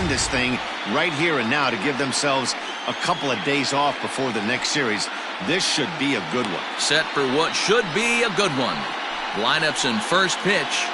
end this thing right here and now to give themselves a couple of days off before the next series. This should be a good one. Set for what should be a good one. Lineups and first pitch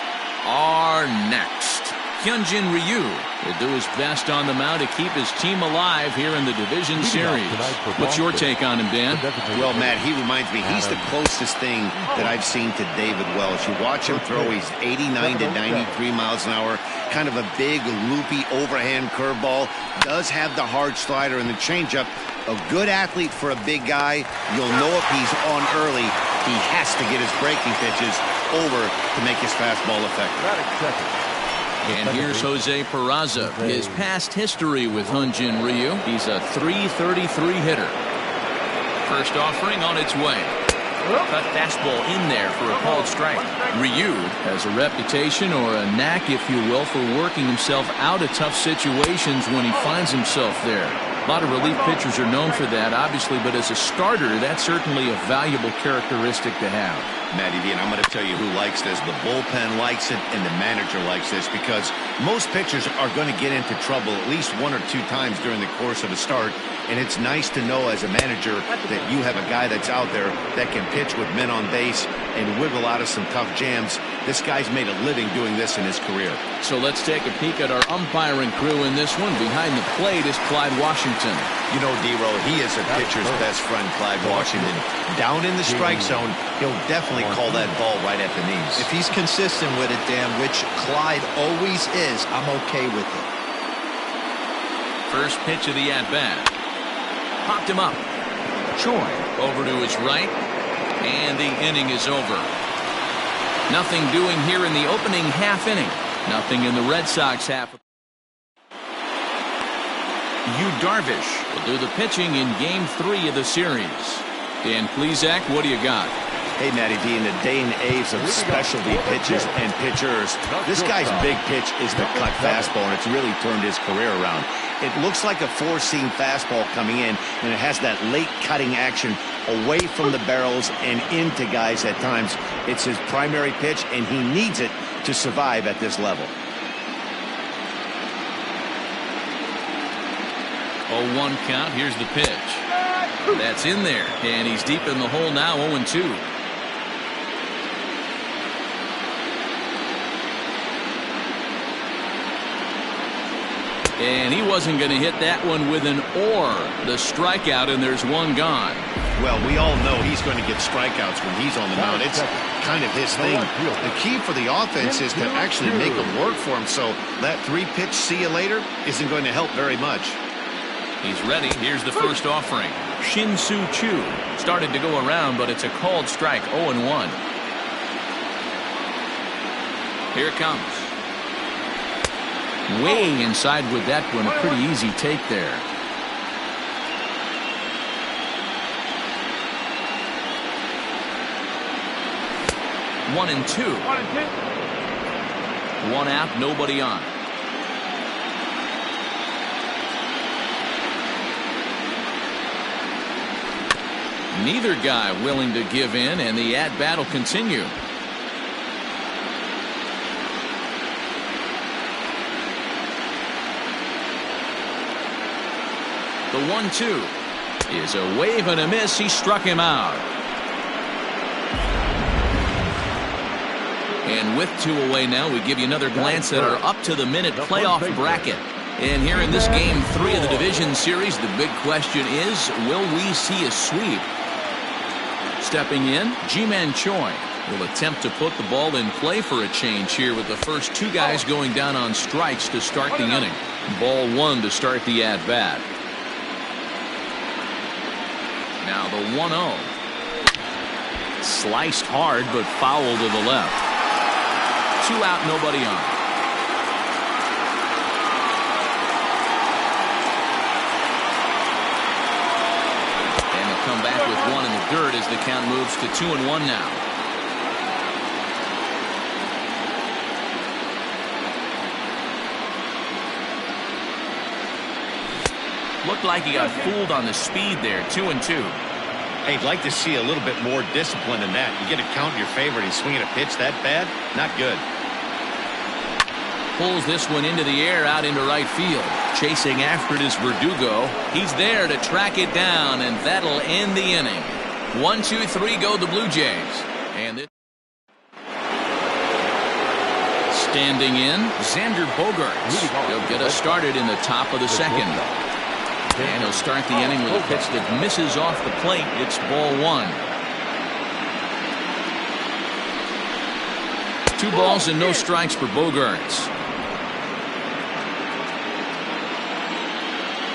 are next. Hyunjin Ryu will do his best on the mound to keep his team alive here in the division series. What's your take on him, Dan? Well, Matt, he reminds me, he's the closest thing that I've seen to David Wells. You watch him throw, he's 89 to 93 miles an hour, kind of a big, loopy overhand curveball, does have the hard slider and the changeup. A good athlete for a big guy. You'll know if he's on early, he has to get his breaking pitches over to make his fastball effective. And here's Jose Perazo. His past history with Hyunjin Ryu. He's a .333 hitter. First offering on its way. Cut fastball in there for a called strike. Ryu has a reputation, or a knack, if you will, for working himself out of tough situations when he finds himself there. A lot of relief pitchers are known for that, obviously, but as a starter, that's certainly a valuable characteristic to have. Matty D, and I'm going to tell you who likes this. The bullpen likes it, and the manager likes this, because most pitchers are going to get into trouble at least 1 or 2 times during the course of a start, and it's nice to know as a manager that you have a guy that's out there that can pitch with men on base and wiggle out of some tough jams. This guy's made a living doing this in his career. So let's take a peek at our umpiring crew in this one. Behind the plate is Clyde Washington. You know, D-Row, he is a pitcher's best friend, Clyde Washington. Down in the strike zone, he'll definitely call that ball right at the knees. If he's consistent with it, Dan, which Clyde always is, I'm okay with it. First pitch of the at-bat. Popped him up. Choi over to his right, and the inning is over. Nothing doing here in the opening half inning. Nothing in the Red Sox half. Yu Darvish will do the pitching in Game 3 of the series. Dan Plesac, what do you got? Hey, Matty D, in the day and age of specialty pitches and pitchers, this guy's big pitch is the cut fastball, and it's really turned his career around. It looks like a four-seam fastball coming in, and it has that late cutting action away from the barrels and into guys at times. It's his primary pitch, and he needs it to survive at this level. 0-1 count. Here's the pitch. That's in there, and he's deep in the hole now. 0-2. And he wasn't going to hit that one with an or. The strikeout, and there's one gone. Well, we all know he's going to get strikeouts when he's on the mound. It's kind of his thing. The key for the offense is to actually make them work for him, so that 3-pitch see you later isn't going to help very much. He's ready. Here's the first offering. Shin-Soo Choo started to go around, but it's a called strike. 0-1. Here it comes. Way inside with that one. A pretty easy take there. One and two. One out, nobody on. Neither guy willing to give in, and the at-bat will continue. The 1-2 is a wave and a miss. He struck him out. And with 2 away now, we give you another glance at our up-to-the-minute playoff bracket. And here in this Game 3 of the division series, the big question is, will we see a sweep? Stepping in, Ji-Man Choi will attempt to put the ball in play for a change here with the first 2 guys going down on strikes to start the inning. Ball 1 to start the at-bat. Now the 1-0. Sliced hard, but foul to the left. 2 out, nobody on. And they'll come back with 1 in the dirt as the count moves to 2-1 now. Looked like he got fooled on the speed there. 2-2. Hey, I'd like to see a little bit more discipline than that. You get a count in your favor and he's swinging a pitch that bad? Not good. Pulls this one into the air out into right field. Chasing after it is Verdugo. He's there to track it down, and that'll end the inning. 1, 2, 3 go the Blue Jays. And it standing in, Xander Bogaerts. He'll get us started in the top of the second. And he'll start the inning with a pitch that misses off the plate. It's ball 1. 2 balls and no strikes for Bogaerts.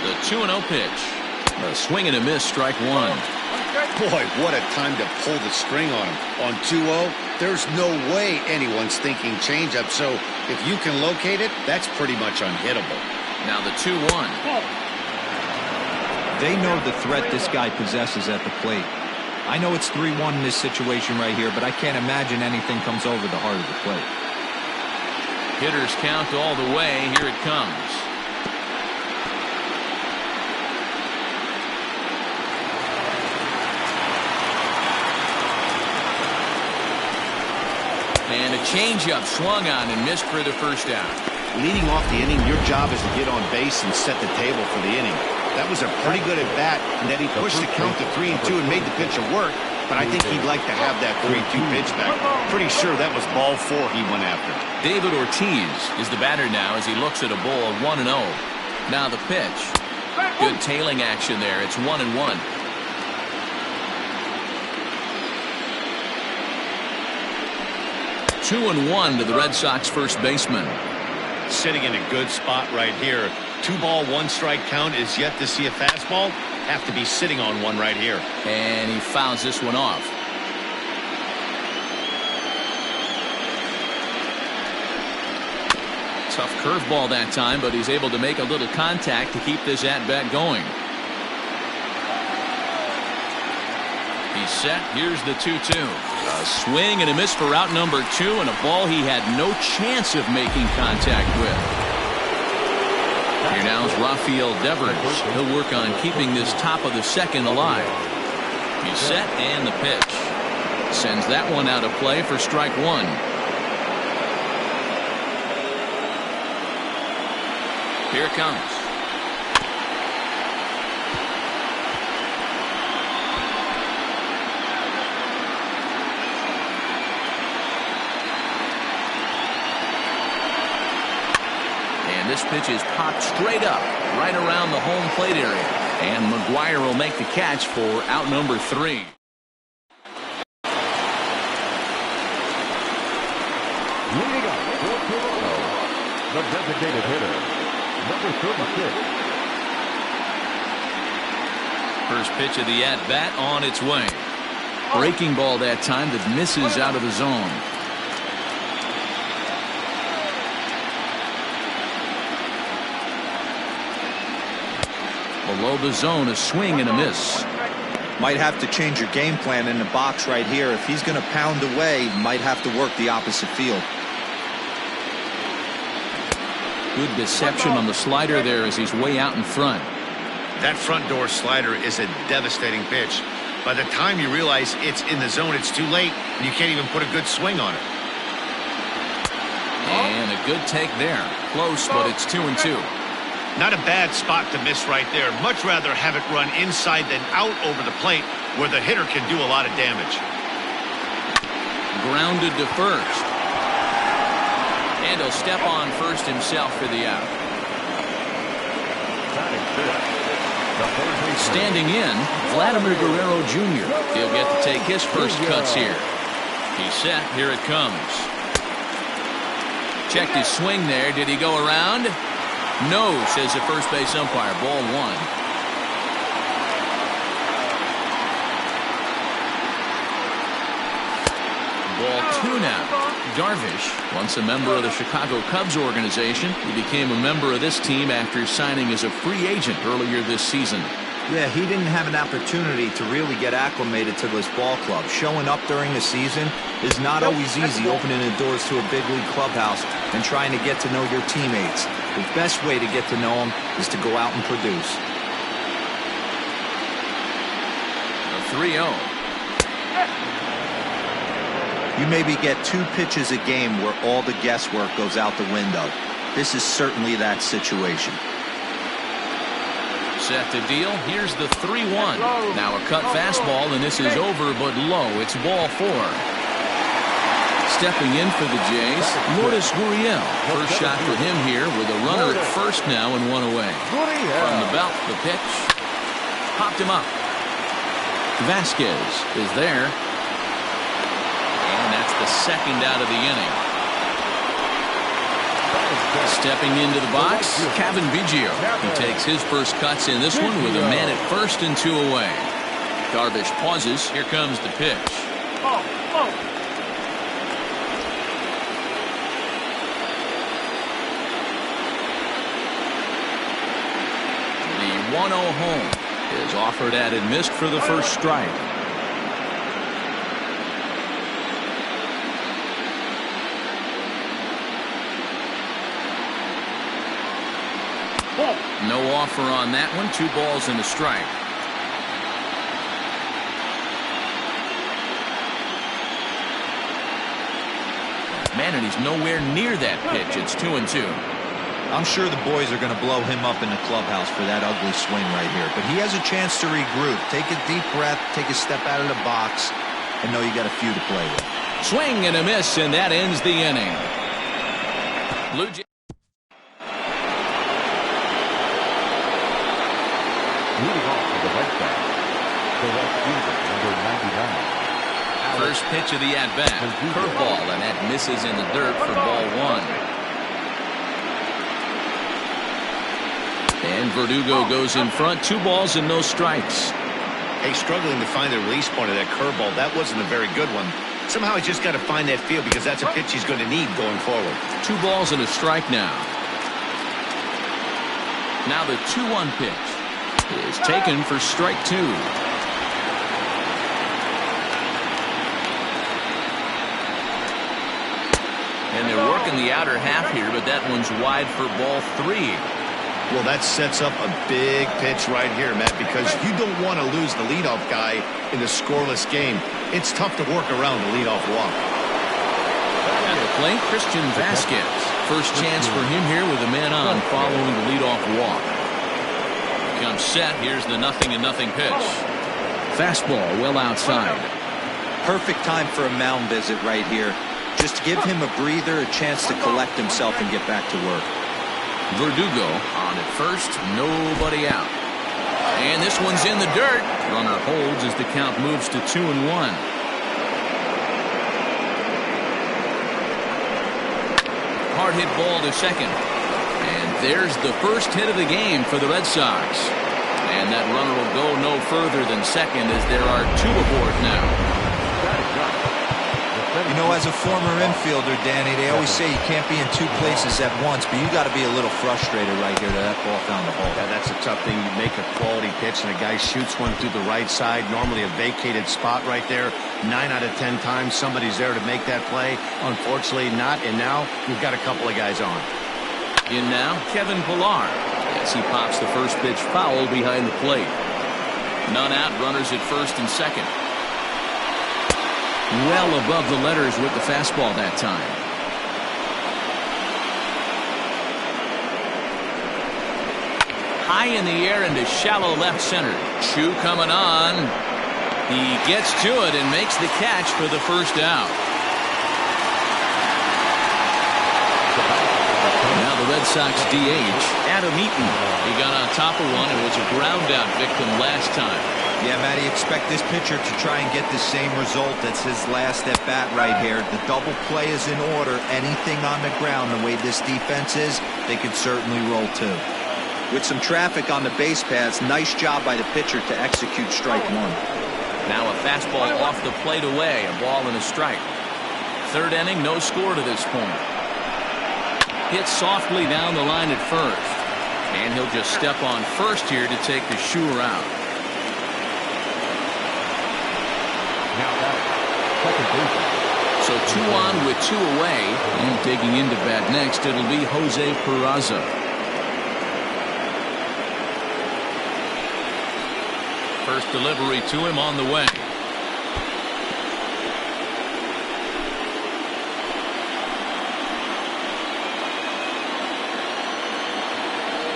The 2-0 pitch. A swing and a miss, strike 1. Boy, what a time to pull the string on him. On 2-0, there's no way anyone's thinking changeup, so if you can locate it, that's pretty much unhittable. Now the 2-1. They know the threat this guy possesses at the plate. I know it's 3-1 in this situation right here, but I can't imagine anything comes over the heart of the plate. Hitters count all the way. Here it comes. And a changeup swung on and missed for the first out. Leading off the inning, your job is to get on base and set the table for the inning. That was a pretty good at bat, and that he pushed the count to 3-2 and made the pitcher work. But I think he'd like to have that 3-2 pitch back. Pretty sure that was ball 4 he went after. David Ortiz is the batter now as he looks at a ball 1-0. Now the pitch. Good tailing action there. It's 1-1. 2-1 to the Red Sox first baseman. Sitting in a good spot right here. 2-ball, 1-strike count is yet to see a fastball. Have to be sitting on one right here. And he fouls this one off. Tough curveball that time, but he's able to make a little contact to keep this at-bat going. He's set. Here's the 2-2. A swing and a miss for out number 2, and a ball he had no chance of making contact with. Here now is Rafael Devers. He'll work on keeping this top of the second alive. He's set, and the pitch. Sends that one out of play for strike 1. Here it comes. And this pitch is popped straight up, right around the home plate area. And Mcguire will make the catch for out number 3. Leading up for Perazo, the designated hitter, number 36. First pitch of the at-bat on its way. Breaking ball that time that misses out of the zone. Below the zone, a swing and a miss. Might have to change your game plan in the box right here. If he's going to pound away, might have to work the opposite field. Good deception on the slider there as he's way out in front. That front door slider is a devastating pitch. By the time you realize it's in the zone, it's too late, and you can't even put a good swing on it. And a good take there. Close, but it's 2-2. Not a bad spot to miss right there. Much rather have it run inside than out over the plate where the hitter can do a lot of damage. Grounded to first. And he'll step on first himself for the out. Standing in, Vladimir Guerrero Jr. He'll get to take his first cuts here. He's set. Here it comes. Checked his swing there. Did he go around? No, says the first base umpire. Ball 1. Ball 2 now. Darvish, once a member of the Chicago Cubs organization, he became a member of this team after signing as a free agent earlier this season. Yeah, he didn't have an opportunity to really get acclimated to this ball club. Showing up during the season is not always easy, opening the doors to a big league clubhouse and trying to get to know your teammates. The best way to get to know them is to go out and produce. A 3-0. You maybe get 2 pitches a game where all the guesswork goes out the window. This is certainly that situation. Set to deal. Here's the 3-1. Now a cut fastball, and this is over, but low. It's ball 4. Stepping in for the Jays, Vladimir Guerrero. First shot for him here with a runner at first now and 1 away. From the belt, the pitch. Popped him up. Vasquez is there. And that's the second out of the inning. Stepping into the box, Kevin Biggio. He takes his first cuts in this one with a man at first and 2 away. Darvish pauses. Here comes the pitch. The 1-0 home is offered at and missed for the first strike. No offer on that one. 2 balls and a strike. Man, and he's nowhere near that pitch. It's 2-2. I'm sure the boys are going to blow him up in the clubhouse for that ugly swing right here. But he has a chance to regroup. Take a deep breath, take a step out of the box, and know you got a few to play with. Swing and a miss, and that ends the inning. Blue Jays. Leading off with the right back, the left fielder, number 99. First pitch of the at-bat. Curveball, and that misses in the dirt for ball 1. And Verdugo goes in front. 2 balls and no strikes. Hey, struggling to find the release point of that curveball. That wasn't a very good one. Somehow he's just got to find that feel because that's a pitch he's going to need going forward. 2 balls and a strike now. Now the 2-1 pitch is taken for strike 2. And they're working the outer half here, but that one's wide for ball 3. Well, that sets up a big pitch right here, Matt, because you don't want to lose the leadoff guy in a scoreless game. It's tough to work around the leadoff walk. At the plate, Christian Vasquez. First chance for him here with a man on following the leadoff walk. Comes set. Here's the 0-0 pitch. Fastball well outside. Perfect time for a mound visit right here. Just give him a breather, a chance to collect himself and get back to work. Verdugo on at first, nobody out. And this one's in the dirt. Runner holds as the count moves to 2-1. Hard hit ball to second. And there's the first hit of the game for the Red Sox. And that runner will go no further than second as there are 2 aboard now. You know, as a former infielder, Danny, they always say you can't be in 2 places at once, but you got to be a little frustrated right here that ball found the hole. Yeah, that's a tough thing. You make a quality pitch and a guy shoots one through the right side, normally a vacated spot right there. 9 out of 10 times somebody's there to make that play. Unfortunately not, and now we've got a couple of guys on. In now, Kevin Pillar. As he pops the first pitch foul behind the plate. None out, runners at first and second. Well above the letters with the fastball that time. High in the air into shallow left center. Chu coming on. He gets to it and makes the catch for the first out. Now the Red Sox DH, Eaton. He got on top of one and was a ground out victim last time. Yeah, Matty, expect this pitcher to try and get the same result as his last at bat right here. The double play is in order. Anything on the ground, the way this defense is, they could certainly roll 2. With some traffic on the base paths, nice job by the pitcher to execute strike 1. Now a fastball off the plate away, a ball and a strike. 3rd inning, no score to this point. Hit softly down the line at first. And he'll just step on first here to take the Shure out. So 2 on with 2 away, and digging into bat next, it'll be Jose Perazo. First delivery to him on the way.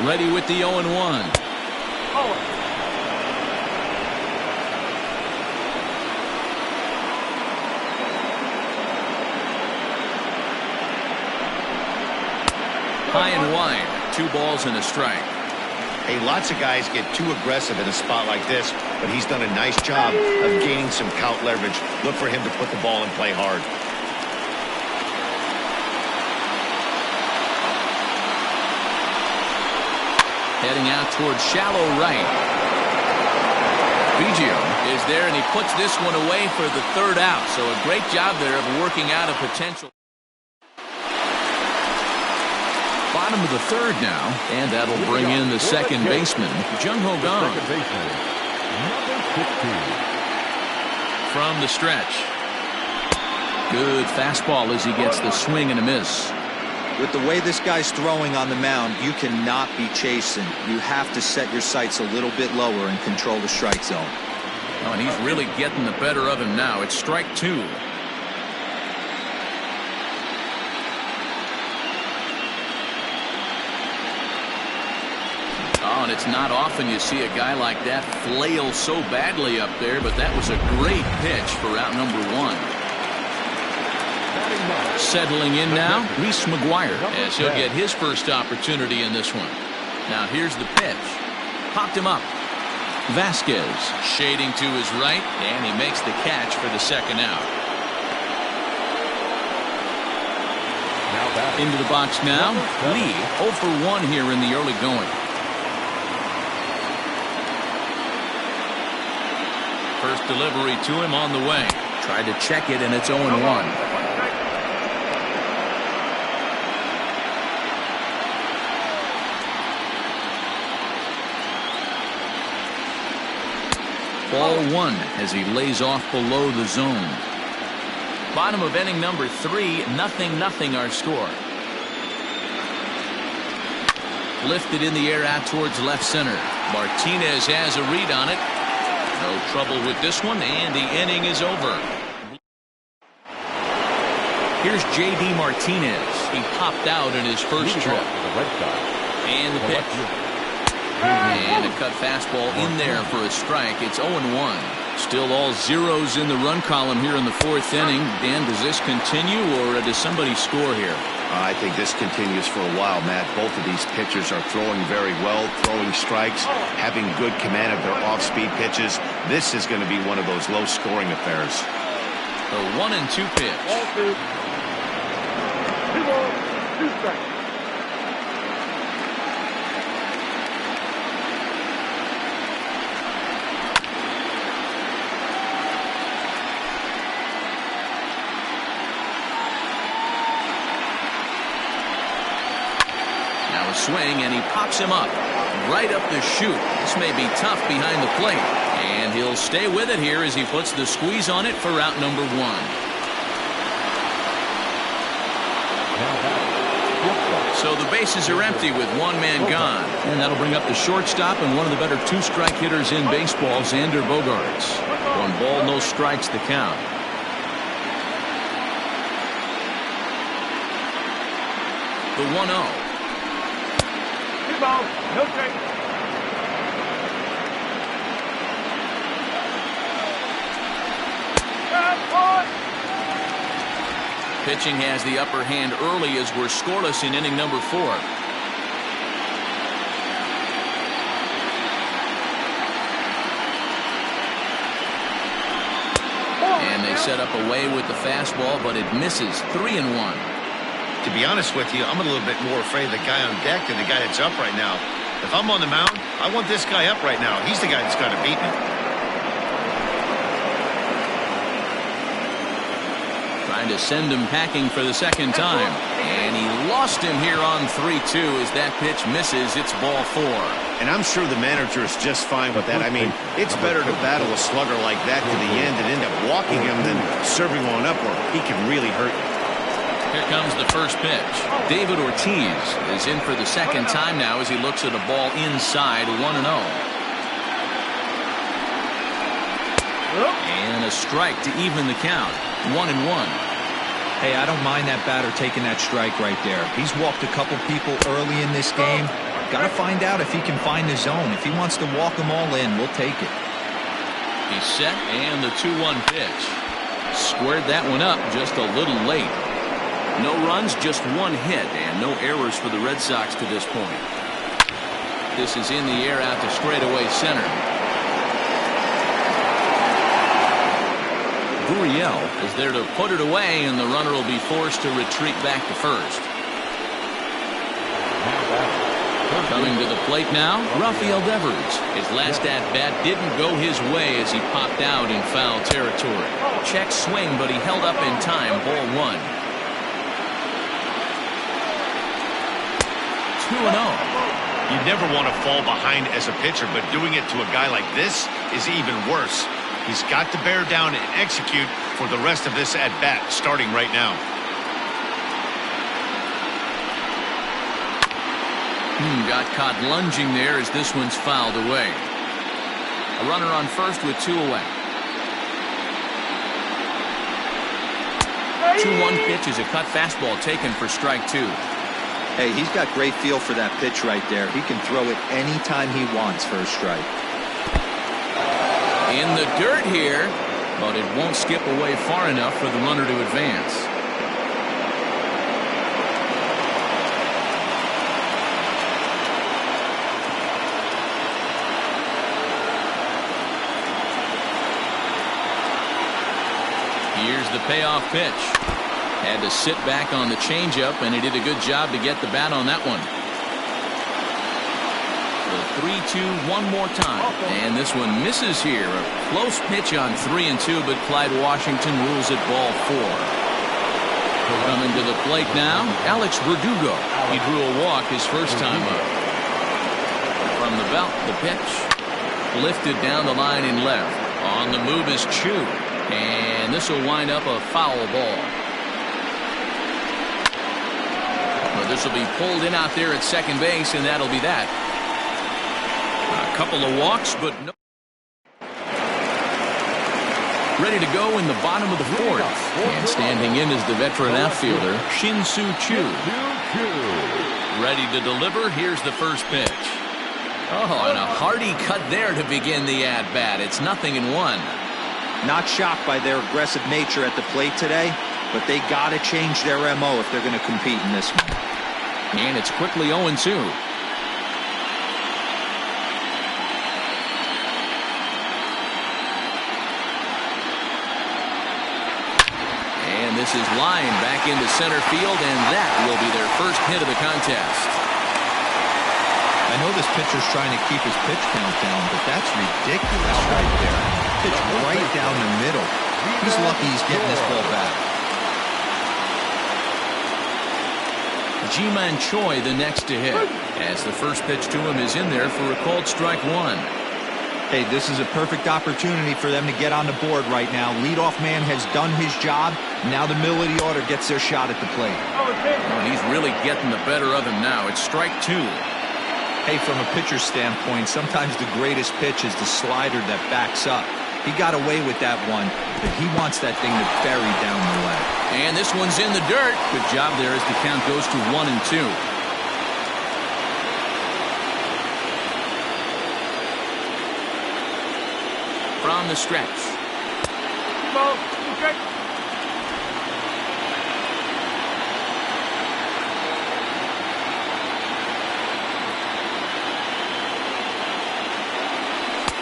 Ready with the 0-1. High and wide, 2 balls and a strike. Hey, lots of guys get too aggressive in a spot like this, but he's done a nice job of gaining some count leverage. Look for him to put the ball in play hard. Heading out towards shallow right. Biggio is there, and he puts this one away for the 3rd out. So a great job there of working out a potential. Bottom of the 3rd now, and that'll bring in the second baseman, Jung-Ho Kang. From the stretch. Good fastball as he gets the swing and a miss. With the way this guy's throwing on the mound, you cannot be chasing. You have to set your sights a little bit lower and control the strike zone. Oh, and he's really getting the better of him now. It's strike 2. Oh, and it's not often you see a guy like that flail so badly up there, but that was a great pitch for out number 1. Settling in now, Reese Mcguire, as he'll get his first opportunity in this one. Now here's the pitch. Popped him up. Vasquez shading to his right, and he makes the catch for the second out. Into the box now. Lee 0 for 1 here in the early going. First delivery to him on the way. Tried to check it, and it's 0-1. Ball 1 as he lays off below the zone. Bottom of inning number 3, 0-0 our score. Lifted in the air out towards left center. Martinez has a read on it. No trouble with this one, and the inning is over. Here's J.D. Martinez. He popped out in his first trip. And the pitch. And a cut fastball in there for a strike. It's 0-1. Still all zeros in the run column here in the 4th inning. Dan, does this continue, or does somebody score here? I think this continues for a while, Matt. Both of these pitchers are throwing very well, throwing strikes, having good command of their off-speed pitches. This is going to be one of those low-scoring affairs. The 1-2 pitch. 2 balls, 2 strikes. Now a swing, and he pops him up right up the chute. This may be tough behind the plate, and he'll stay with it here as he puts the squeeze on it for out number 1. So the bases are empty with 1 man gone. And that'll bring up the shortstop and one of the better 2-strike hitters in baseball, Xander Bogaerts. 1 ball, no strikes, the count. The 1-0. 2 balls, no strikes. Pitching has the upper hand early as we're scoreless in inning number 4. And they set up away with the fastball, but it misses. 3-1. To be honest with you, I'm a little bit more afraid of the guy on deck than the guy that's up right now. If I'm on the mound, I want this guy up right now. He's the guy that's got to beat me. Trying to send him packing for the second time. And he lost him here on 3-2 as that pitch misses. It's ball 4. And I'm sure the manager is just fine with that. I mean, it's better to battle a slugger like that to the end and end up walking him than serving one up where he can really hurt you. Here comes the first pitch. David Ortiz is in for the second time now as he looks at a ball inside. 1-0. And a strike to even the count. 1-1. Hey, I don't mind that batter taking that strike right there. He's walked a couple people early in this game. Got to find out if he can find the zone. If he wants to walk them all in, we'll take it. He's set, and the 2-1 pitch. Squared that one up just a little late. No runs, just one hit, and no errors for the Red Sox to this point. This is in the air out to straightaway center. Gurriel is there to put it away, and the runner will be forced to retreat back to first. Coming to the plate now, Rafael Devers. His last at-bat didn't go his way as he popped out in foul territory. Check swing, but he held up in time. Ball 1. 2-0. You never want to fall behind as a pitcher, but doing it to a guy like this is even worse. He's got to bear down and execute for the rest of this at-bat, starting right now. Got caught lunging there as this one's fouled away. A runner on first with 2 away. 2-1 pitch is a cut fastball taken for strike 2. Hey, he's got great feel for that pitch right there. He can throw it anytime he wants for a strike. In the dirt here, but it won't skip away far enough for the runner to advance. Here's the payoff pitch. Had to sit back on the changeup, and he did a good job to get the bat on that one. The 3-2 one more time, and this one misses here. A close pitch on 3 and 2, but Clyde Washington rules it ball 4. Coming to the plate now, Alex Verdugo. He drew a walk his first time up. From the belt, the pitch lifted down the line in left. On the move is Chu, and this will wind up a foul ball. Well, this will be pulled in out there at second base, and that'll be that. A couple of walks, but no. Ready to go in the bottom of the 4th. And standing in is the veteran outfielder, Shin-Soo Choo. Ready to deliver. Here's the first pitch. Oh, and a hearty cut there to begin the at-bat. It's 0-1. Not shocked by their aggressive nature at the plate today, but they got to change their MO if they're going to compete in this one. And it's quickly 0-2. And this is lined back into center field, and that will be their first hit of the contest. I know this pitcher's trying to keep his pitch count down, but that's ridiculous right there. Pitch right down the middle. He's lucky he's getting this ball back. Ji-Man Choi the next to hit, as the first pitch to him is in there for a called strike 1. Hey, this is a perfect opportunity for them to get on the board right now. Leadoff man has done his job. Now the middle of the order gets their shot at the plate. Oh, he's really getting the better of him now. It's strike 2. Hey, from a pitcher's standpoint, sometimes the greatest pitch is the slider that backs up. He got away with that one, but he wants that thing to bury down the leg. And this one's in the dirt. Good job there as the count goes to 1-2. From the stretch.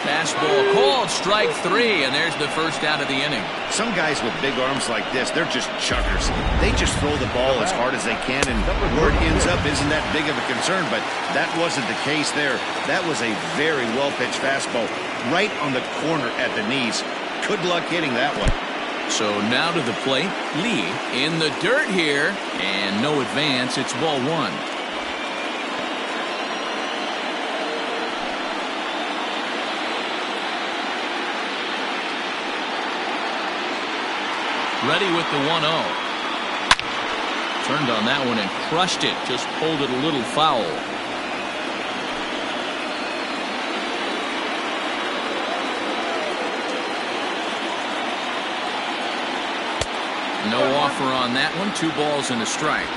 Fastball called, strike 3, and there's the first out of the inning. Some guys with big arms like this, they're just chuckers. They just throw the ball as hard as they can, and where it ends up isn't that big of a concern, but that wasn't the case there. That was a very well-pitched fastball right on the corner at the knees. Good luck hitting that one. So now to the plate, Lee in the dirt here, and no advance. It's ball 1. Ready with the 1-0. Turned on that one and crushed it. Just pulled it a little foul. No offer on that one. 2 balls and a strike.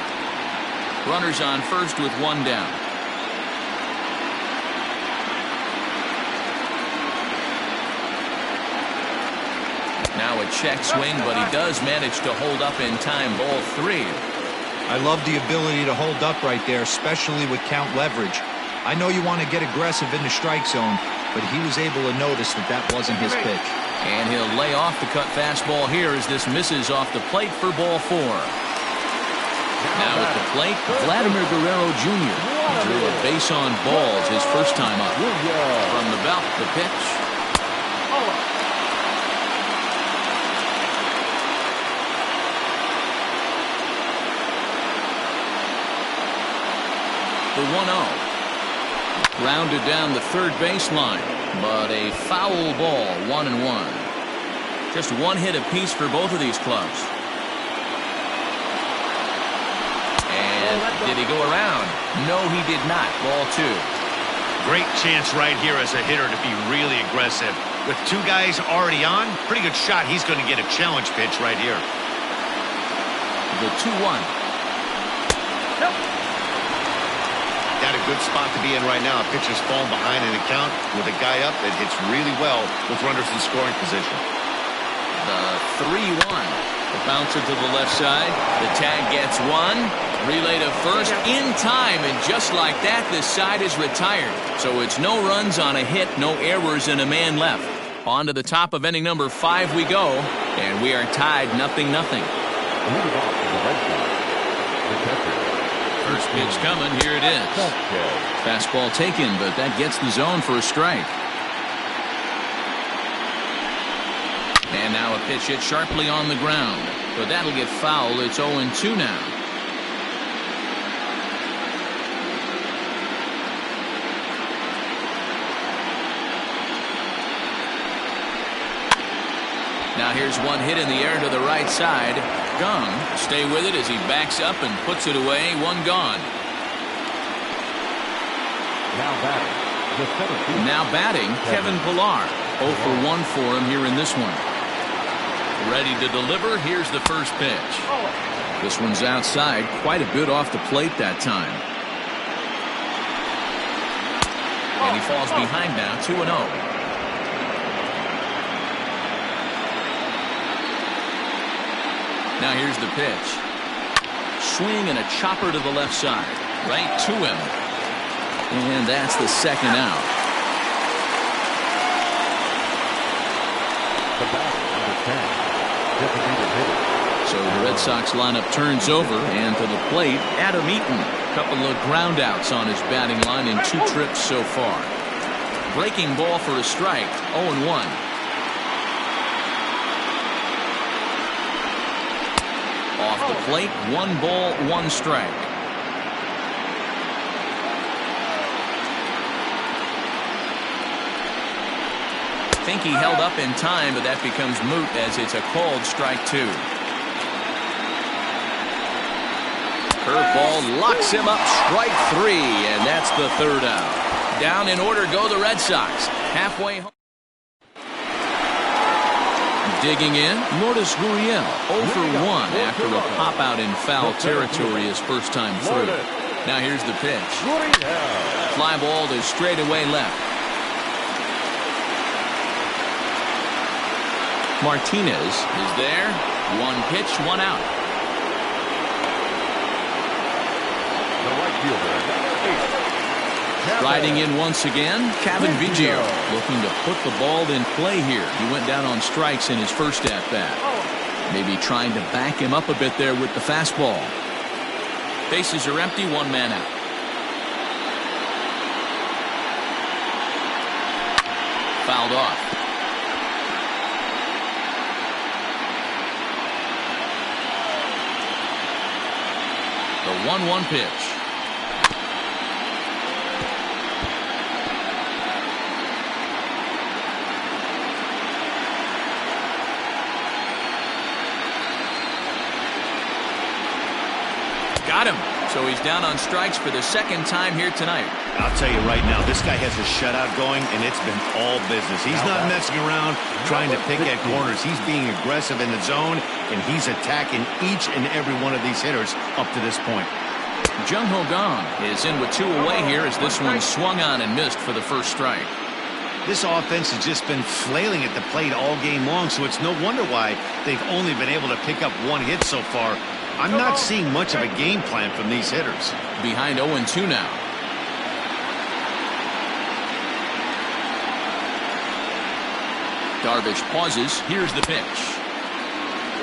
Runners on first with 1 down. Now a check swing, but he does manage to hold up in time. Ball 3. I love the ability to hold up right there, especially with count leverage. I know you want to get aggressive in the strike zone, but he was able to notice that that wasn't his pitch. And he'll lay off the cut fastball here as this misses off the plate for ball 4. Now at the plate, Vladimir Guerrero Jr. drew a base on balls his first time up. From the belt, the pitch. The 1-0. Grounded down the third baseline, but a foul ball, 1-1. Just one hit apiece for both of these clubs. And did he go around? No, he did not. Ball 2. Great chance right here as a hitter to be really aggressive. With two guys already on, pretty good shot. He's going to get a challenge pitch right here. The 2-1. Got a good spot to be in right now. Pitcher's falling behind in the count with a guy up that hits really well with runners in scoring position. The 3-1. The bouncer to the left side. The tag gets one. Relay to first in time, and just like that, this side is retired. So it's no runs on a hit, no errors, and a man left. On to the top of inning number 5 we go, and we are tied 0-0. First pitch coming, here it is. Fastball taken, but that gets the zone for a strike. And now a pitch hit sharply on the ground, but that'll get foul. It's 0-2 now. Now here's one hit in the air to the right side. Gone. Stay with it as he backs up and puts it away. One gone. Now batting, Kevin Pillar. 0 for 1 for him here in this one. Ready to deliver. Here's the first pitch. This one's outside, quite a bit off the plate that time. And he falls behind now, 2-0. Now here's the pitch. Swing and a chopper to the left side. Right to him. And that's the second out. So the Red Sox lineup turns over, and to the plate, Adam Eaton. Couple of ground outs on his batting line in 2 trips so far. Breaking ball for a strike, 0-1. Off the plate, 1 ball, 1 strike. I think he held up in time, but that becomes moot as it's a called strike 2. Curveball locks him up, strike 3, and that's the third out. Down in order go the Red Sox. Halfway home. Digging in, Lourdes Gurriel, 0 for 1 after a pop-out in foul territory his first time through. Now here's the pitch. Fly ball to straightaway left. Martinez is there. 1 pitch, 1 out. The right fielder, Riding in once again, Kevin Biggio, looking to put the ball in play here. He went down on strikes in his first at-bat. Maybe trying to back him up a bit there with the fastball. Bases are empty, 1 man out. Fouled off. The 1-1 pitch. Got him. So he's down on strikes for the second time here tonight. I'll tell you right now, this guy has a shutout going, and it's been all business. He's not messing around trying to pick at corners. He's being aggressive in the zone, and he's attacking each and every one of these hitters up to this point. Jung Ho Gong is in with 2 away here as this one swung on and missed for the first strike. This offense has just been flailing at the plate all game long, so it's no wonder why they've only been able to pick up 1 hit so far. I'm not seeing much of a game plan from these hitters. Behind 0-2 now. Darvish pauses. Here's the pitch.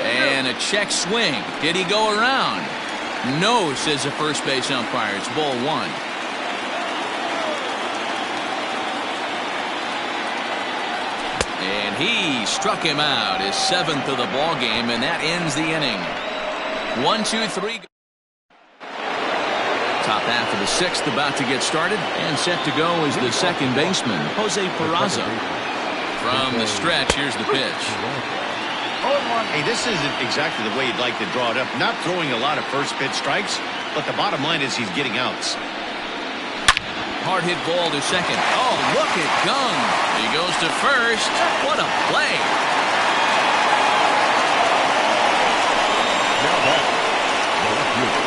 And a check swing. Did he go around? No, says the first base umpire. It's ball 1. And he struck him out, his 7th of the ball game, and that ends the inning. 1-2-3. Top half of the 6th about to get started, and set to go is the second baseman, Jose Perazo. From the stretch, here's the pitch. Hey, this isn't exactly the way you'd like to draw it up. Not throwing a lot of first pitch strikes, but the bottom line is he's getting outs. Hard hit ball to second. Oh, look at Gung. He goes to first. What a play. Now back. The left fielder,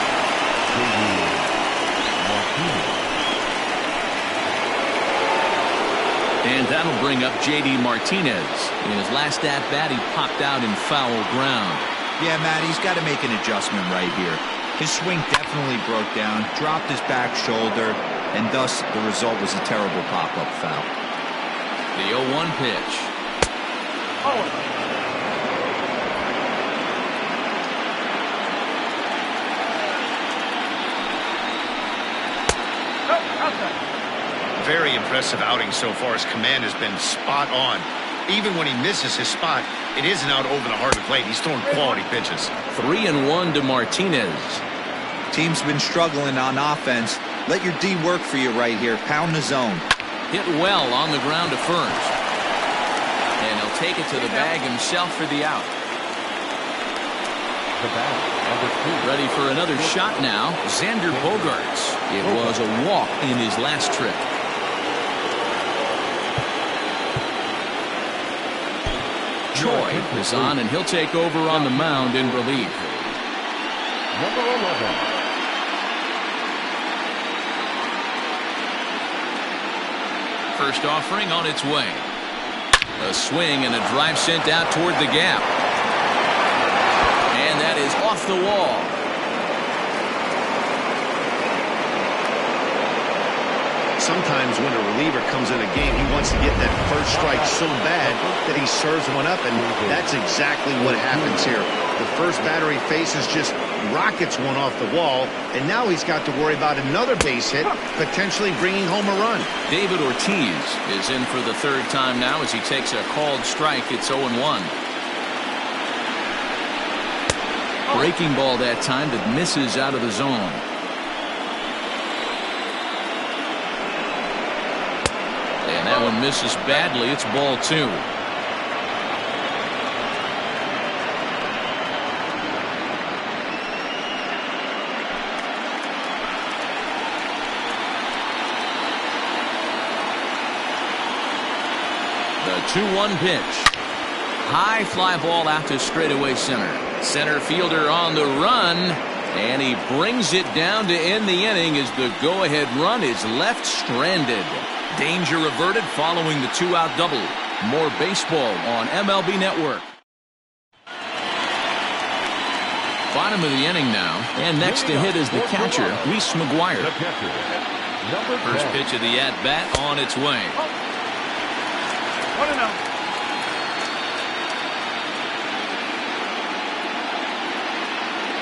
And that'll bring up J.D. Martinez. In his last at-bat, he popped out in foul ground. Yeah, Matt, he's got to make an adjustment right here. His swing definitely broke down, dropped his back shoulder, and thus the result was a terrible pop-up foul. The 0-1 pitch. Very impressive outing so far. His command has been spot on. Even when he misses his spot, it isn't out over the heart of the plate. He's throwing quality pitches. 3-1 to Martinez. Team's been struggling on offense. Let your D work for you right here. Pound the zone. Hit well on the ground to first. And he'll take it to the bag himself for the out. the bat, number 2. Ready for another shot now. Xander Bogaerts. It was a walk in his last trip. Choi is on, and he'll take over on the mound in relief. Number 11. First offering on its way. A swing and a drive sent out toward the gap. And that is off the wall. Sometimes when a reliever comes in a game, he wants to get that first strike so bad that he serves one up, and that's exactly what happens here. The first batter he faces just rockets one off the wall, and now he's got to worry about another base hit, potentially bringing home a run. David Ortiz is in for the third time now as he takes a called strike. It's 0-1. Breaking ball that time that misses out of the zone. And that one misses badly. It's ball 2. The 2-1 pitch. High fly ball out to straightaway center. Center fielder on the run, and he brings it down to end the inning as the go-ahead run is left stranded. Danger averted following the 2-out double. More baseball on MLB Network. Bottom of the inning now, and next to hit is the catcher, Reese Mcguire. The catcher, number 10. First pitch of the at-bat on its way.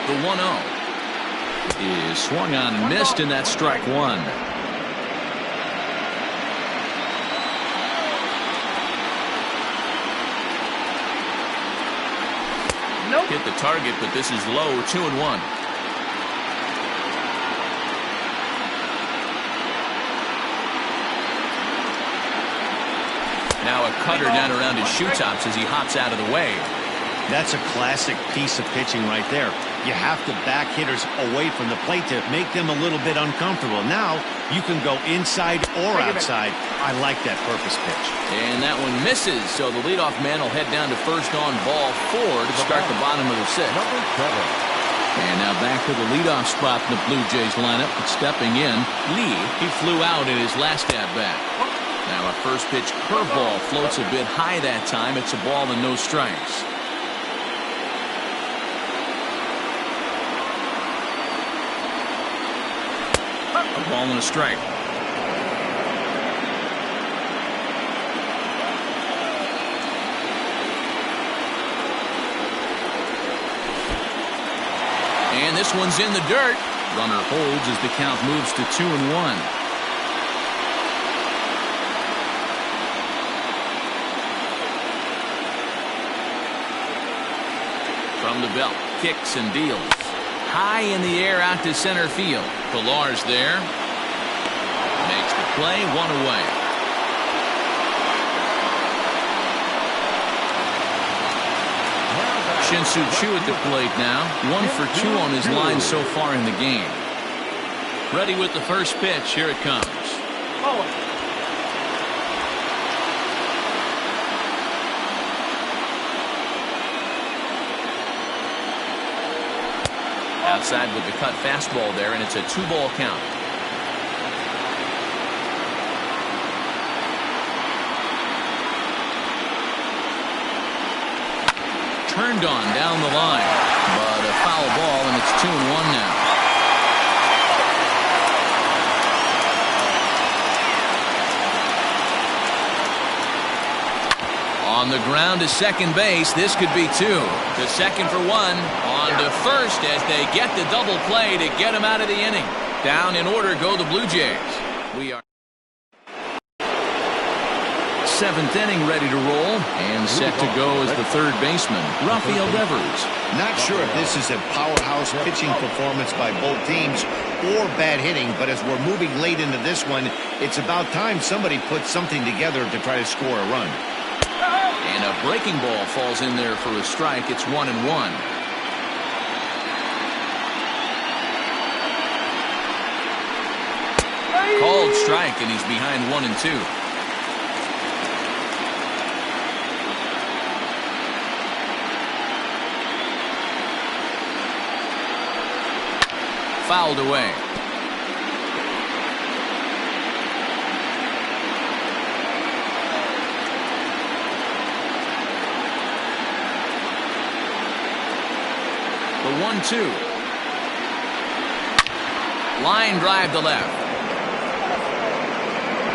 The 1-0 is swung on and missed, and that's strike 1. Hit the target, but this is low. 2-1. Now a cutter down around his shoe tops as he hops out of the way. That's a classic piece of pitching right there. You have to back hitters away from the plate to make them a little bit uncomfortable. Now you can go inside or outside. I like that purpose pitch. And that one misses, so the leadoff man will head down to first on ball 4 to start the bottom of the 6th. Number 7. And now back to the leadoff spot in the Blue Jays lineup. But stepping in, Lee. He flew out in his last at-bat. Now a first pitch curveball floats a bit high that time. It's a ball and no strikes. A ball and a strike. And this one's in the dirt. Runner holds as the count moves to 2-1. From the belt, kicks and deals. High in the air out to center field. Pilar's there. Makes the play, one away. Shin-Soo Choo at the plate now. 1 for 2 on his line so far in the game. Ready with the first pitch. Here it comes. Outside with the cut fastball there, and it's a 2-ball count. Turned on down the line, but a foul ball, and it's 2-1 now. On the ground to second base. This could be 2. To second for 1. On to first as they get the double play to get him out of the inning. Down in order go the Blue Jays. We are 7th inning, ready to roll, and set to go as the third baseman, Rafael Devers. Not sure if this is a powerhouse pitching performance by both teams or bad hitting, but as we're moving late into this one, it's about time somebody puts something together to try to score a run. And a breaking ball falls in there for a strike. It's 1-1. Called strike, and he's behind 1-2. Fouled away. The 1-2. Line drive to left.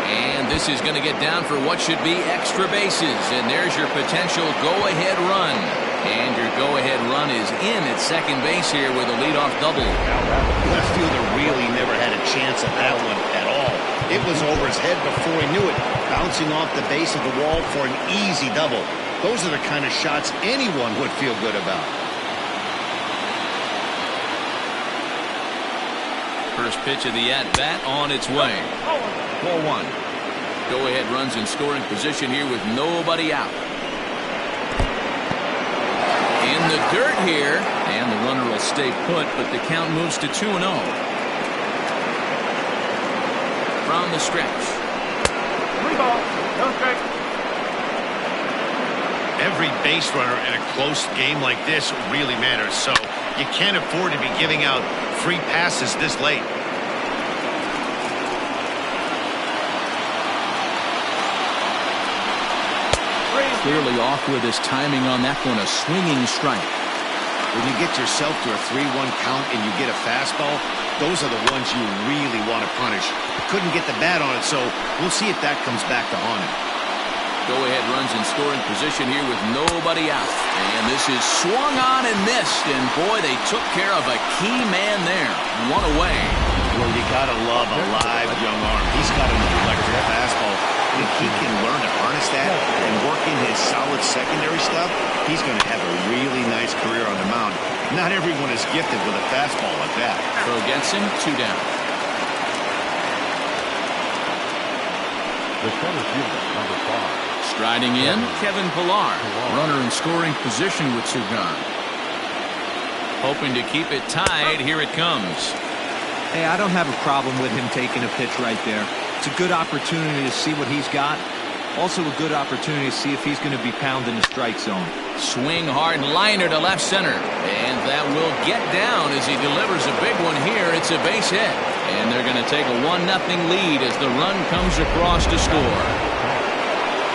And this is going to get down for what should be extra bases. And there's your potential go-ahead run. And your go-ahead run is in at second base here with a leadoff double. Left fielder really never had a chance at that one at all. It was over his head before he knew it, bouncing off the base of the wall for an easy double. Those are the kind of shots anyone would feel good about. First pitch of the at-bat on its way. 4-1. Go-ahead runs in scoring position here with nobody out. In the dirt here, and the runner will stay put, but the count moves to 2-0. From the stretch. 3 balls, no strike. Every base runner in a close game like this really matters, so you can't afford to be giving out free passes this late. Clearly off with his timing on that one, a swinging strike. When you get yourself to a 3-1 count and you get a fastball, those are the ones you really want to punish. Couldn't get the bat on it, so we'll see if that comes back to haunt him. Go-ahead runs in scoring position here with nobody out. And this is swung on and missed, and boy, they took care of a key man there. 1 away. Well, you gotta love a live young arm. He's got an electric fastball. If he can learn to harness that and work in his solid secondary stuff, he's going to have a really nice career on the mound. Not everyone is gifted with a fastball like that. Throw gets him, 2 down. The center fielder, number 5. Striding in, Kevin Pillar. Runner in scoring position with 2 gone. Hoping to keep it tied. Here it comes. Hey, I don't have a problem with him taking a pitch right there. It's a good opportunity to see what he's got. Also a good opportunity to see if he's going to be pounding the strike zone. Swing hard liner to left center. And that will get down as he delivers a big one here. It's a base hit. And they're going to take a 1-0 lead as the run comes across to score.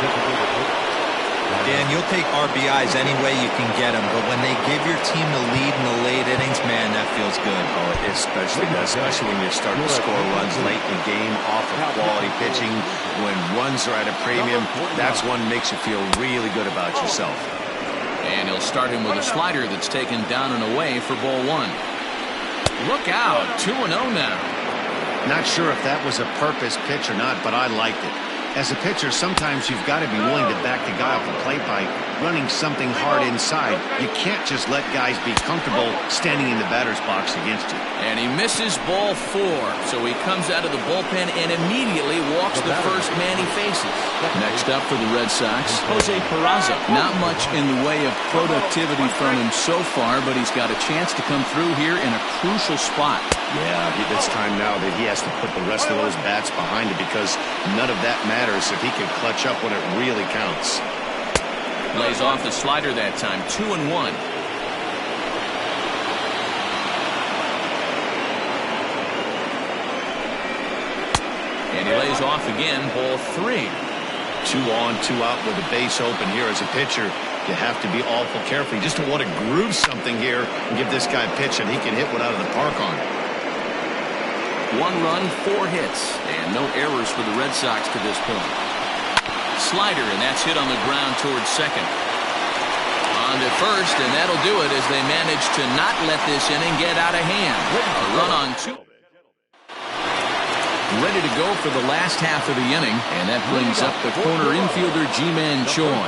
Dan, you'll take RBIs any way you can get them, but when they give your team the lead in the late innings, man, that feels good. Oh, it especially does, especially when you're starting to score runs late in the game off of quality pitching. When runs are at a premium, that's one makes you feel really good about yourself. And he'll start him with a slider that's taken down and away for ball one. Look out, 2-0 now. Not sure if that was a purpose pitch or not, but I liked it. As a pitcher, sometimes you've got to be willing to back the guy off the plate by running something hard inside. You can't just let guys be comfortable standing in the batter's box against you. And he misses ball 4, so he comes out of the bullpen and immediately walks the first man he faces. Next up for the Red Sox, Jose Perazo. Not much in the way of productivity from him so far, but he's got a chance to come through here in a crucial spot. Yeah, it's time now that he has to put the rest of those bats behind him, because none of that matters if he can clutch up when it really counts. Lays off the slider that time, 2-1. And he lays off again, ball 3. 2 on, 2 out with a base open here. As a pitcher, you have to be awful careful. You just don't want to groove something here and give this guy a pitch and he can hit one out of the park on. 1 run, 4 hits, and no errors for the Red Sox to this point. Slider, and that's hit on the ground towards second. On to first, and that'll do it as they manage to not let this inning get out of hand. A run on 2. Ready to go for the last half of the inning, and that brings up the corner infielder Ji-Man Choi.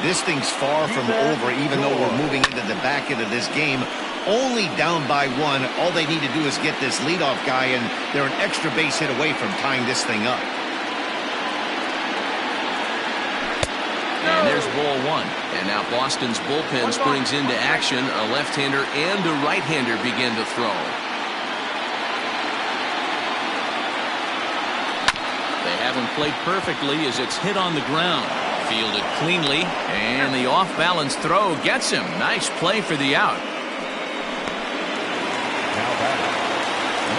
This thing's far from over, even though we're moving into the back end of this game. Only down by 1. All they need to do is get this leadoff guy, and they're an extra base hit away from tying this thing up. And there's ball 1. And now Boston's bullpen springs into action. A left-hander and a right-hander begin to throw. They haven't played perfectly as it's hit on the ground. Fielded cleanly, and the off-balance throw gets him. Nice play for the out.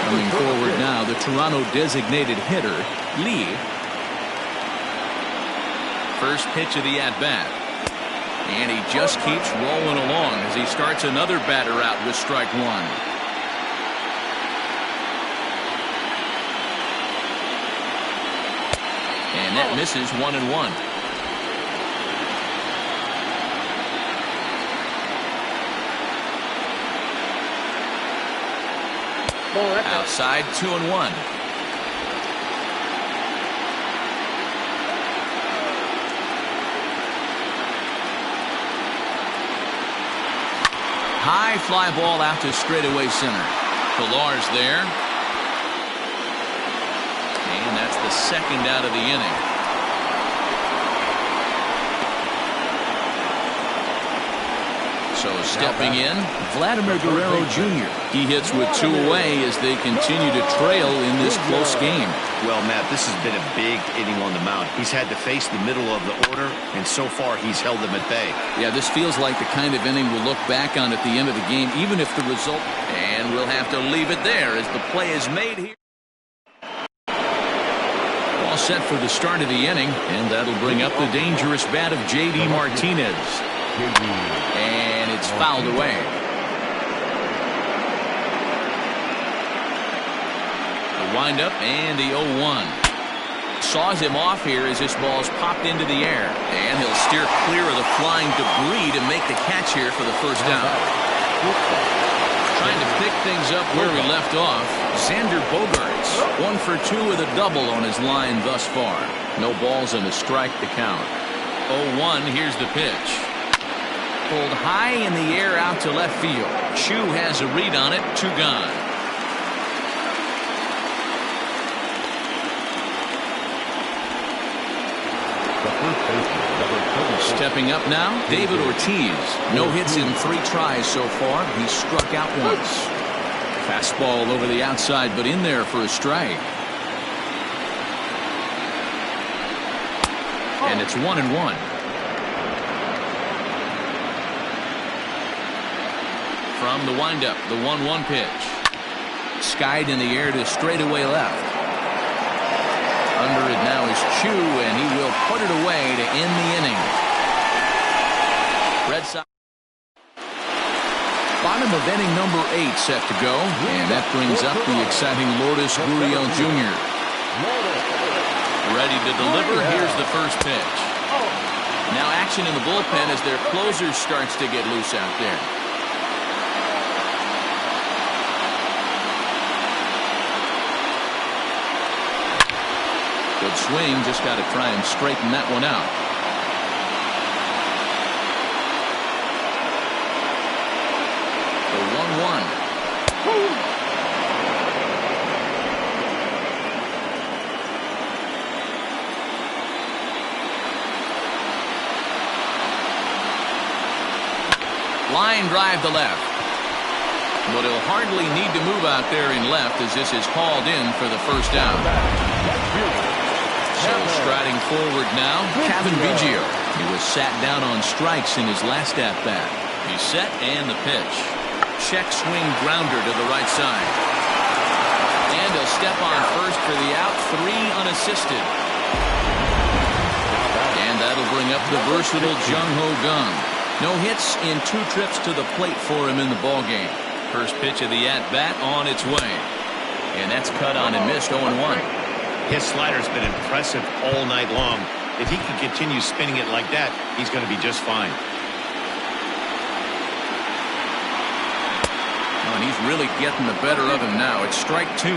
Coming forward now, the Toronto designated hitter, Lee. First pitch of the at-bat. And he just keeps rolling along as he starts another batter out with strike 1. And that misses 1-1. Outside, 2-1. High fly ball out to straightaway center. Pilar's there. And that's the second out of the inning. So stepping in, Vladimir Guerrero Jr. He hits with 2 away as they continue to trail in this close game. Well, Matt, this has been a big inning on the mound. He's had to face the middle of the order, and so far he's held them at bay. Yeah, this feels like the kind of inning we'll look back on at the end of the game, even if the result... And we'll have to leave it there as the play is made here. All set for the start of the inning, and that'll bring up the dangerous bat of J.D. Martinez. And it's fouled away. The windup and the 0-1. Saws him off here as this ball's popped into the air. And he'll steer clear of the flying debris to make the catch here for the first down. Trying to pick things up where we left off. Xander Bogaerts, 1 for 2 with a double on his line thus far. No balls and a strike to count. 0-1, here's the pitch. Pulled high in the air out to left field. Chu has a read on it, 2 gone. Stepping up now, David Ortiz. No hits in 3 tries so far. He struck out once. Fastball over the outside, but in there for a strike. And it's 1-1. From the windup, the 1-1 pitch. Skied in the air to straightaway left. Under it now is Chu, and he will put it away to end the inning. Red Sox. Bottom of inning number 8 set to go, and that brings up the exciting Lourdes Gurriel Jr. Ready to deliver. Here's the first pitch. Now action in the bullpen as their closer starts to get loose out there. Good swing, just got to try and straighten that one out. The 1-1. Line drive to left. But he'll hardly need to move out there in left as this is hauled in for the first down. So striding forward now, Kevin Biggio. He was sat down on strikes in his last at-bat. He's set and the pitch. Check swing grounder to the right side. And he'll step on first for the out, 3 unassisted. And that'll bring up the versatile Jung-Ho Kang. No hits in 2 trips to the plate for him in the ballgame. First pitch of the at-bat on its way. And that's cut on and missed, 0-1. His slider's been impressive all night long. If he can continue spinning it like that, he's going to be just fine. Oh, and he's really getting the better of him now. It's strike 2.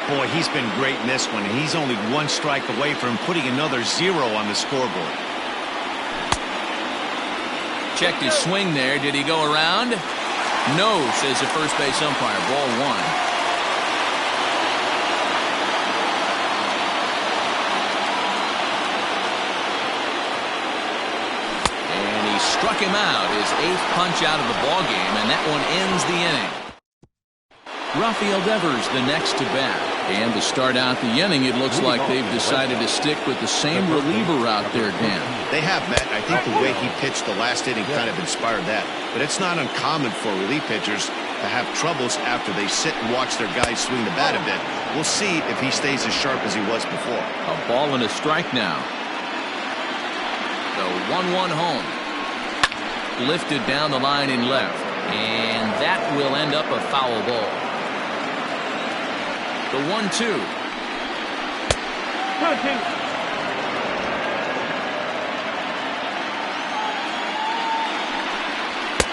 Boy, he's been great in this one, and he's only 1 strike away from putting another 0 on the scoreboard. Checked his swing there. Did he go around? No, says the first base umpire. Ball 1. Struck him out, his 8th punch out of the ballgame, and that one ends the inning. Rafael Devers the next to bat. And to start out the inning, it looks like they've decided to stick with the same reliever out there, Dan. They have, Matt. I think the way he pitched the last inning kind of inspired that. But it's not uncommon for relief pitchers to have troubles after they sit and watch their guys swing the bat a bit. We'll see if he stays as sharp as he was before. A ball and a strike now. The 1-1 home. Lifted down the line in left, and that will end up a foul ball. The 1-2.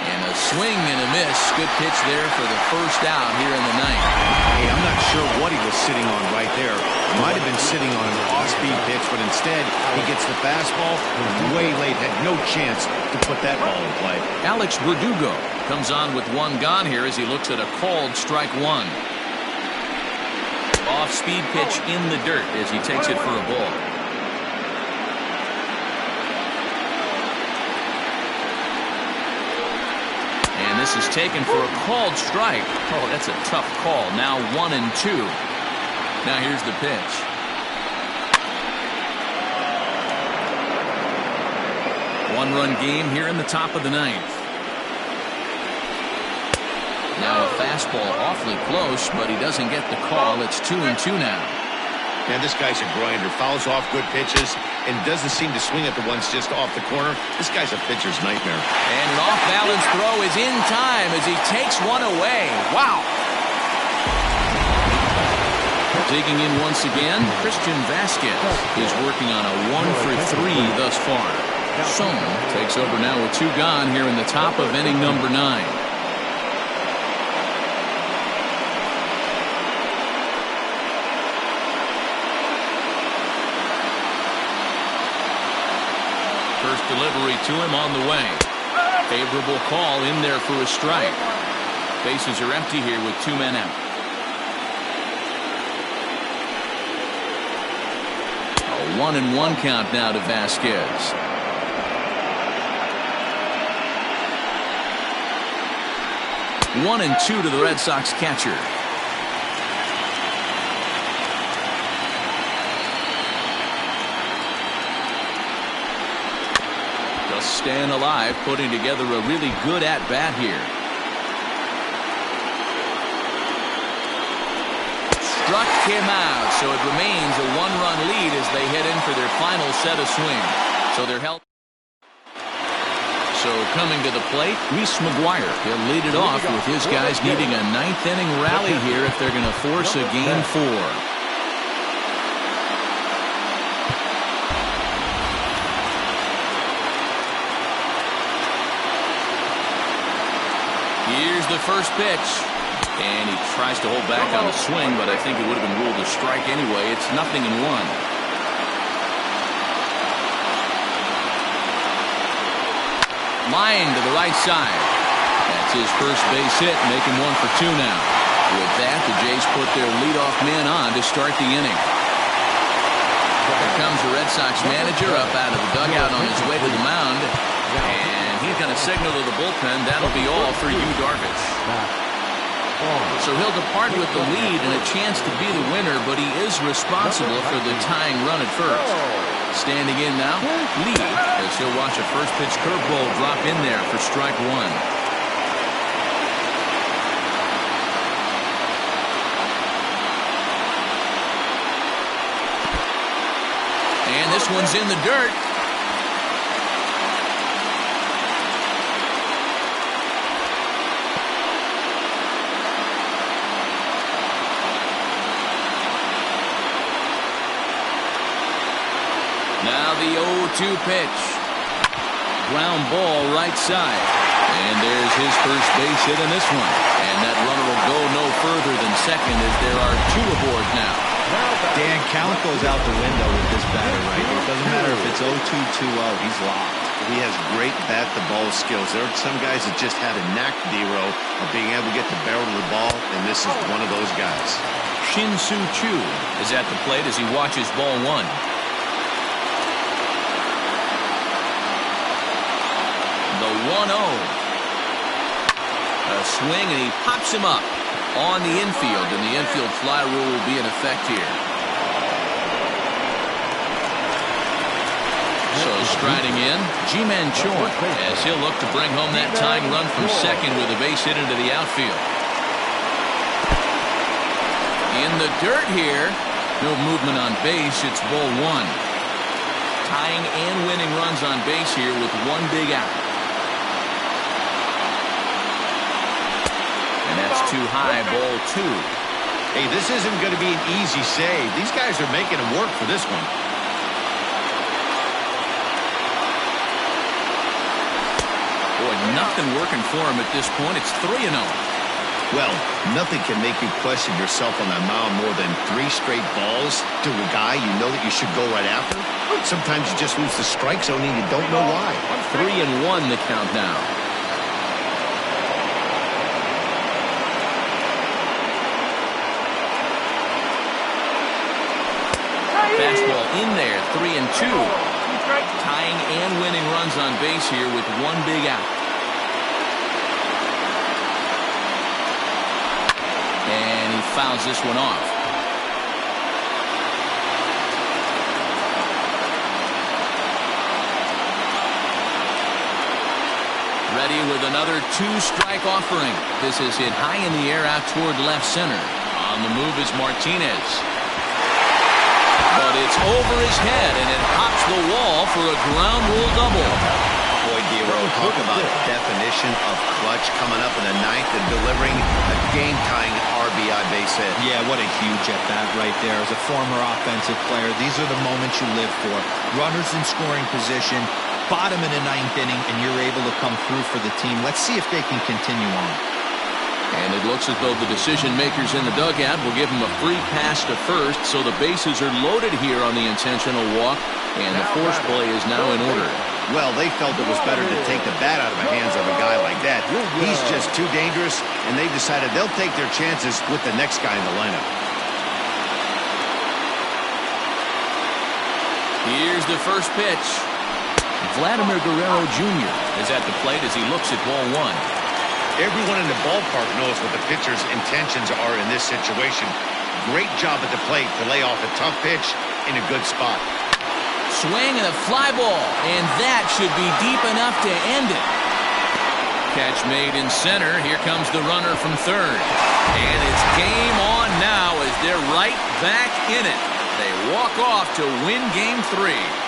And a swing and a miss. Good pitch there for the first out here in the 9th. Hey, I'm not sure what he was sitting on right there. He might have been sitting on an off-speed pitch, but instead he gets the fastball way late. Had no chance to put that ball in play. Alex Verdugo comes on with 1 gone here as he looks at a called strike 1. Off-speed pitch in the dirt as he takes it for a ball. And this is taken for a called strike. Oh, that's a tough call. Now 1-2. Now here's the pitch. One-run game here in the top of the 9th. Now a fastball awfully close, but he doesn't get the call. It's 2-2 now. Man, this guy's a grinder. Fouls off good pitches and doesn't seem to swing at the ones just off the corner. This guy's a pitcher's nightmare. And an off-balance throw is in time as he takes one away. Wow. Digging in once again, Christian Vasquez is working on a 1-for-3 thus far. Son takes over now with 2 gone here in the top of inning number 9. First delivery to him on the way. Favorable call in there for a strike. Bases are empty here with 2 men out. A 1-1 count now to Vasquez. One and 2 to the Red Sox catcher. Just staying alive, putting together a really good at-bat here. struck him out, so it remains a one-run lead as they head in for their final set of swings. So they're held. So coming to the plate, Reese Mcguire. He'll lead it off with his guys needing a ninth-inning rally here if they're going to force a Game 4. Here's the first pitch. And he tries to hold back on the swing, but I think it would have been ruled a strike anyway. It's 0-1. Line to the right side. That's his first base hit, making 1 for 2 now. With that, the Jays put their leadoff man on to start the inning. Here comes the Red Sox manager up out of the dugout on his way to the mound. And he's going to signal to the bullpen, that'll be all for you, Darvish. So he'll depart with the lead and a chance to be the winner, but he is responsible for the tying run at first. Standing in now, Lee, as he'll watch a first pitch curveball drop in there for strike 1. And this one's in the dirt. Now the 0-2 pitch. Ground ball right side. And there's his first base hit in this one. And that runner will go no further than second as there are 2 aboard now. Dan, count goes out the window with this batter right here. It doesn't matter if it's 0-2, 2-0. He's locked. He has great bat-to-ball skills. There are some guys that just have a knack, D-Row, of being able to get the barrel of the ball, and this is one of those guys. Shin-Soo Choo is at the plate as he watches ball 1. The 1-0. A swing, and he pops him up on the infield, and the infield fly rule will be in effect here. So striding in, Ji-Man Choi, as he'll look to bring home that tying run from second with a base hit into the outfield. In the dirt here, no movement on base, it's ball 1. Tying and winning runs on base here with 1 big out. That's too high, ball 2. Hey, this isn't going to be an easy save. These guys are making him work for this one. Boy, nothing working for him at this point. It's 3-0. Well, nothing can make you question yourself on that mound more than 3 straight balls to a guy you know that you should go right after. Sometimes you just lose the strike zone and you don't know why. 3-1 the count now. Fastball in there, 3-2. Tying and winning runs on base here with 1 big out. And he fouls this one off. Ready with another 2-strike offering. This is hit high in the air out toward left center. On the move is Martinez. But it's over his head, and it hops the wall for a ground rule double. Boy, D-Row, talk about definition of clutch coming up in the 9th and delivering a game-tying RBI base hit. Yeah, what a huge at-bat right there. As a former offensive player, these are the moments you live for. Runners in scoring position, bottom in the 9th inning, and you're able to come through for the team. Let's see if they can continue on. And it looks as though the decision makers in the dugout will give him a free pass to first, so the bases are loaded here on the intentional walk, and the force play is now in order. Well, they felt it was better to take the bat out of the hands of a guy like that. He's just too dangerous, and they decided they'll take their chances with the next guy in the lineup. Here's the first pitch. Vladimir Guerrero Jr. is at the plate as he looks at ball 1. Everyone in the ballpark knows what the pitcher's intentions are in this situation. Great job at the plate to lay off a tough pitch in a good spot. Swing and a fly ball, and that should be deep enough to end it. Catch made in center. Here comes the runner from third. And it's game on now as they're right back in it. They walk off to win game 3.